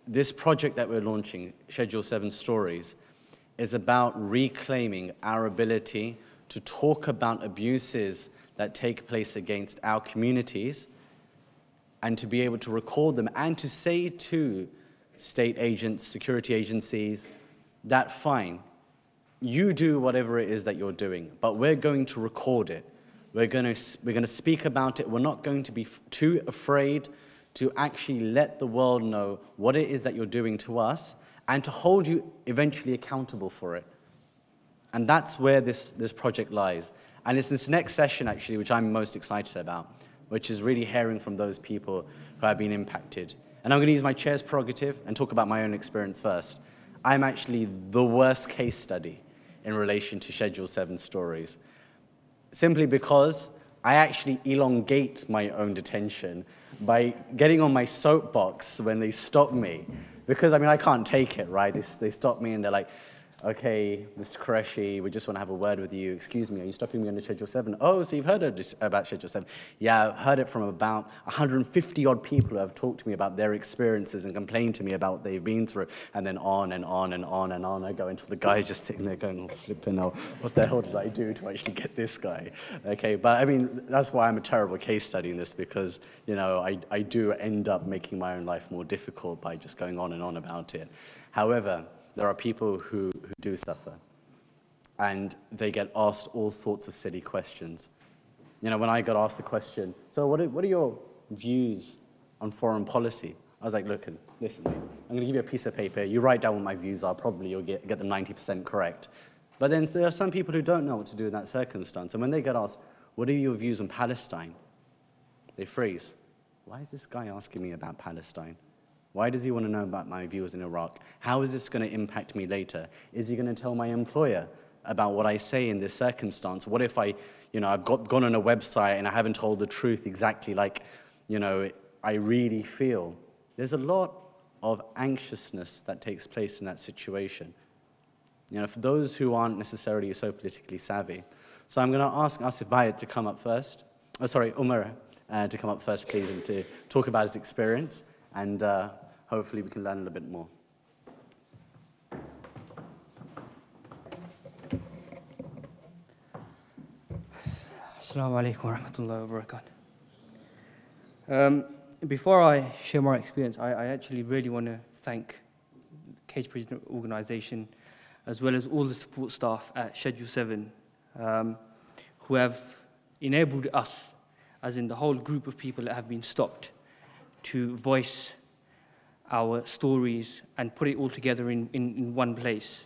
this project that we're launching, Schedule 7 Stories, is about reclaiming our ability to talk about abuses that take place against our communities and to be able to record them and to say to state agents, security agencies, that fine, you do whatever it is that you're doing, but we're going to record it. We're going to speak about it. We're not going to be too afraid to actually let the world know what it is that you're doing to us and to hold you eventually accountable for it. And that's where this project lies. And it's this next session, actually, which I'm most excited about, which is really hearing from those people who have been impacted. And I'm going to use my chair's prerogative and talk about my own experience first. I'm actually the worst case study in relation to Schedule 7 stories, simply because I actually elongate my own detention by getting on my soapbox when they stop me. Because, I mean, I can't take it, right? They stop me and they're like, okay, Mr. Qureshi, we just want to have a word with you. Excuse me, are you stopping me under Schedule 7? Oh, so you've heard about Schedule 7? Yeah, I've heard it from about 150 odd people who have talked to me about their experiences and complained to me about what they've been through. And then on and on and on and on I go until the guy's just sitting there going, oh, flipping hell, what the hell did I do to actually get this guy? Okay, but I mean, that's why I'm a terrible case study in this, because, you know, I do end up making my own life more difficult by just going on and on about it. However, there are people who do suffer, and they get asked all sorts of silly questions. You know, when I got asked the question, so what are your views on foreign policy? I was like, look, listen, mate, I'm going to give you a piece of paper. You write down what my views are. Probably you'll get them 90% correct. But then there are some people who don't know what to do in that circumstance. And when they get asked, what are your views on Palestine? They freeze. Why is this guy asking me about Palestine? Why does he want to know about my views in Iraq? How is this going to impact me later? Is he going to tell my employer about what I say in this circumstance? What if I've gone on a website and I haven't told the truth exactly like, I really feel? There's a lot of anxiousness that takes place in that situation. For those who aren't necessarily so politically savvy. So I'm going to ask Asim to come up first. Oh, sorry, Umar to come up first, please, and to talk about his experience. And hopefully we can learn a little bit more. Assalamu alaikum wa rahmatullahi wa barakatuh. Before I share my experience, I actually really want to thank the CagePrisoners organization, as well as all the support staff at Schedule 7, who have enabled us, as in the whole group of people that have been stopped, to voice our stories and put it all together in one place.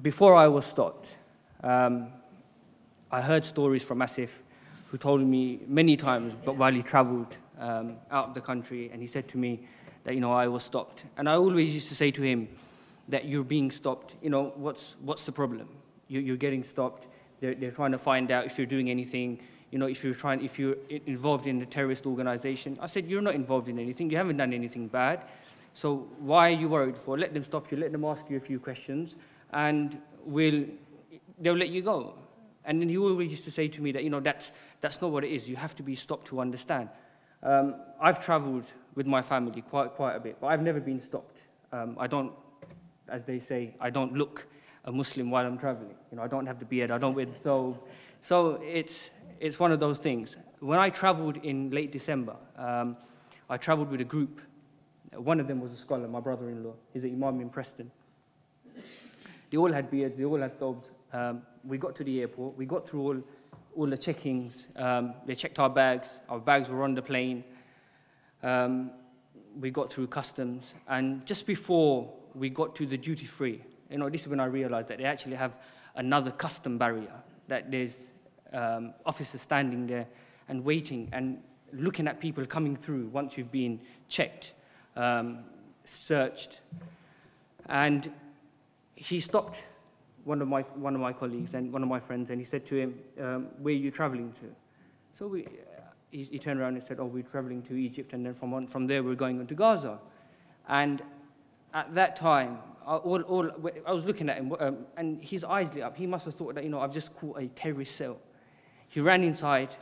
Before I was stopped, I heard stories from Asim, who told me many times while he traveled out of the country, and he said to me that, I was stopped. And I always used to say to him that you're being stopped, what's the problem? You're getting stopped. They're trying to find out if you're doing anything, if you're involved in a terrorist organization. I said, you're not involved in anything. You haven't done anything bad. So why are you worried for? Let them stop you. Let them ask you a few questions, and they'll let you go. And then he always used to say to me that, that's not what it is. You have to be stopped to understand. I've traveled with my family quite a bit, but I've never been stopped. I don't, as they say, I don't look a Muslim while I'm traveling. I don't have the beard, I don't wear the thobe. So it's one of those things. When I traveled in late December, I traveled with a group. One of them was a scholar, my brother-in-law. He's an imam in Preston. They all had beards, they all had thobes. We got to the airport, we got through all the checkings. They checked our bags were on the plane. We got through customs, and just before we got to the duty-free, this is when I realized that they actually have another custom barrier, that there's officers standing there and waiting and looking at people coming through once you've been checked, searched. And he stopped one of my colleagues and one of my friends, and he said to him, where are you traveling to? So he turned around and said, oh, we're traveling to Egypt, and then from there we're going on to Gaza. And at that time, I was looking at him, and his eyes lit up. He must have thought that, I've just caught a terrorist cell. He ran inside,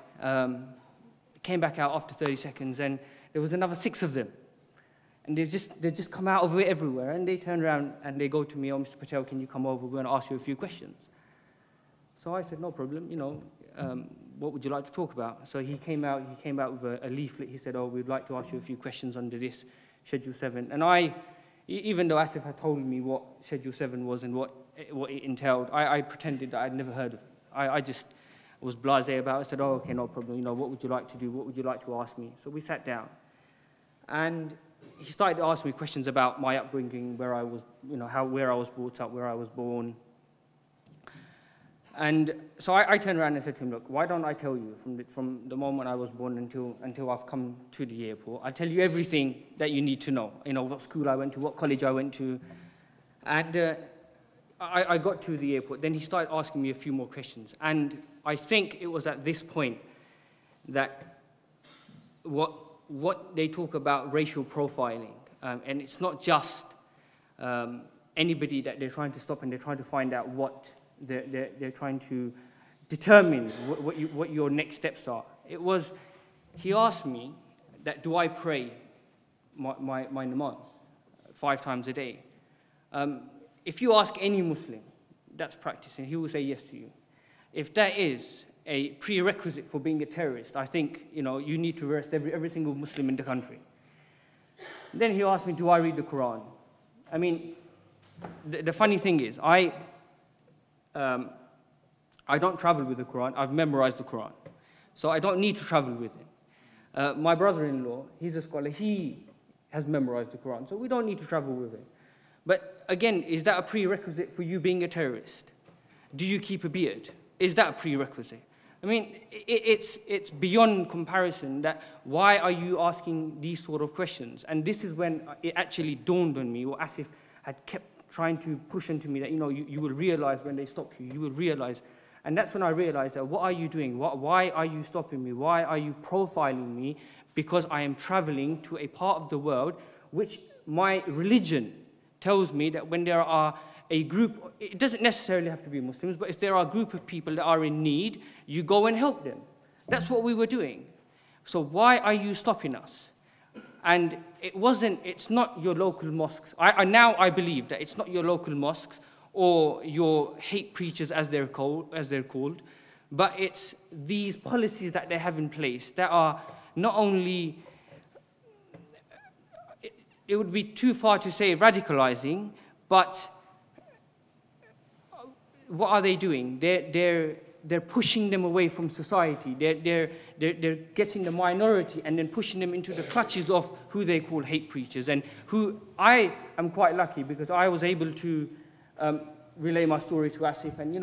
came back out after 30 seconds, and there was another 6 of them. And they just come out of it everywhere, and they turn around and they go to me, "Oh, Mr. Patel, can you come over? We're going to ask you a few questions." So I said, "No problem, what would you like to talk about?" So he came out with a leaflet. He said, "Oh, we'd like to ask you a few questions under this Schedule 7. And even though Asif had told me what Schedule 7 was and what it entailed, I pretended that I'd never heard of it. I just was blasé about it. I said, "Oh, okay, no problem. What would you like to do? What would you like to ask me?" So we sat down, and he started to ask me questions about my upbringing, where I was, where I was brought up, where I was born. And so I turned around and said to him, "Look, why don't I tell you from the moment I was born until I've come to the airport? I'll tell you everything that you need to know. What school I went to, what college I went to." And I got to the airport. Then he started asking me a few more questions. And I think it was at this point that what they talk about racial profiling, and it's not just anybody that they're trying to stop, and they're trying to find out what they're trying to determine what your next steps are. He asked me that, do I pray my namaz 5 times a day? If you ask any Muslim that's practicing, he will say yes to you. If that is a prerequisite for being a terrorist, I think you need to arrest every single Muslim in the country. Then he asked me, do I read the Quran? I mean, the funny thing is, I don't travel with the Quran. I've memorized the Quran, so I don't need to travel with it. My brother-in-law, he's a scholar. He has memorized the Quran, so we don't need to travel with it. But again, is that a prerequisite for you being a terrorist? Do you keep a beard? Is that a prerequisite? I mean, it's beyond comparison that why are you asking these sort of questions? And this is when it actually dawned on me, or Asif had kept trying to push into me, that you will realize when they stop you, you will realize. And that's when I realized that, what are you doing? Why are you stopping me? Why are you profiling me? Because I am traveling to a part of the world which my religion tells me that when there are a group, it doesn't necessarily have to be Muslims, but if there are a group of people that are in need, you go and help them. That's what we were doing. So why are you stopping us? And it's not your local mosques. Now I believe that it's not your local mosques or your hate preachers, as they're called, but it's these policies that they have in place that are not only, it would be too far to say radicalizing, but what are they doing? They're pushing them away from society. They're getting the minority and then pushing them into the clutches of who they call hate preachers, and who I am quite lucky because I was able to relay my story to Asif, and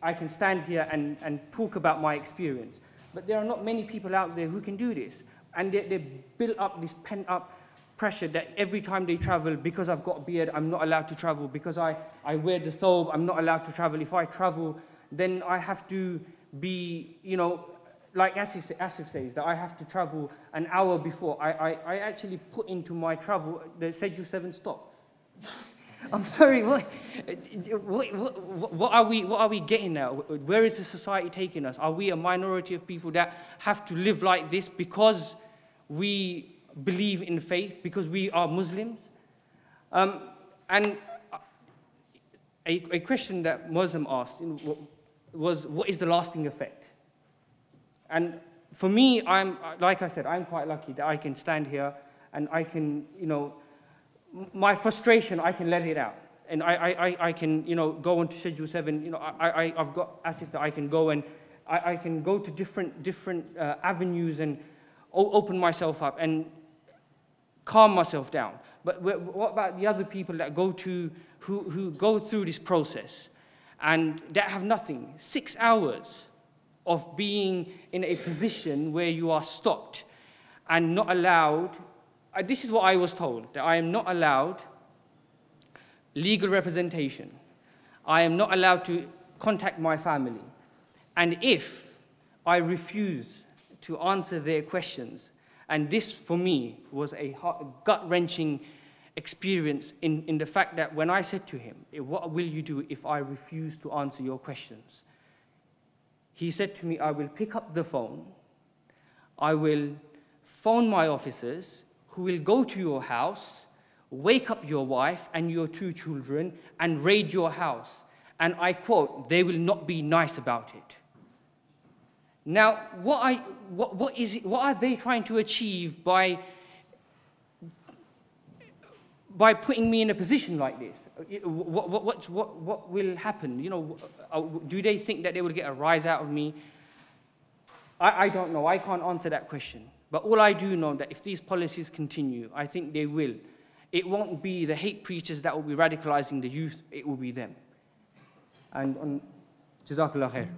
I can stand here and talk about my experience. But there are not many people out there who can do this, and they build up this pent-up pressure that every time they travel, because I've got a beard, I'm not allowed to travel. Because I wear the thobe, I'm not allowed to travel. If I travel, then I have to be, like Asif says, that I have to travel an hour before. I actually put into my travel the Schedule 7 stop. I'm sorry, what are we getting now? Where is the society taking us? Are we a minority of people that have to live like this because we believe in faith, because we are Muslims? And a question that Muslim asked was, what is the lasting effect? And for me, like I said, I'm quite lucky that I can stand here and I can, my frustration, I can let it out. And I can, go into Schedule 7. I've got Asif that I can go, and I can go to different avenues and open myself up and calm myself down. But what about the other people that who go through this process and that have nothing? 6 hours of being in a position where you are stopped and not allowed. This is what I was told, that I am not allowed legal representation. I am not allowed to contact my family. And if I refuse to answer their questions, and this for me was a gut-wrenching experience in the fact that when I said to him, what will you do if I refuse to answer your questions? He said to me, I will pick up the phone, I will phone my officers who will go to your house, wake up your wife and your 2 children, and raid your house. And I quote, they will not be nice about it. Now, what are they trying to achieve by putting me in a position like this? What will happen? You know, do they think that they will get a rise out of me? I don't know. I can't answer that question. But all I do know that if these policies continue, I think they will. It won't be the hate preachers that will be radicalizing the youth. It will be them. And Jazakallah khair.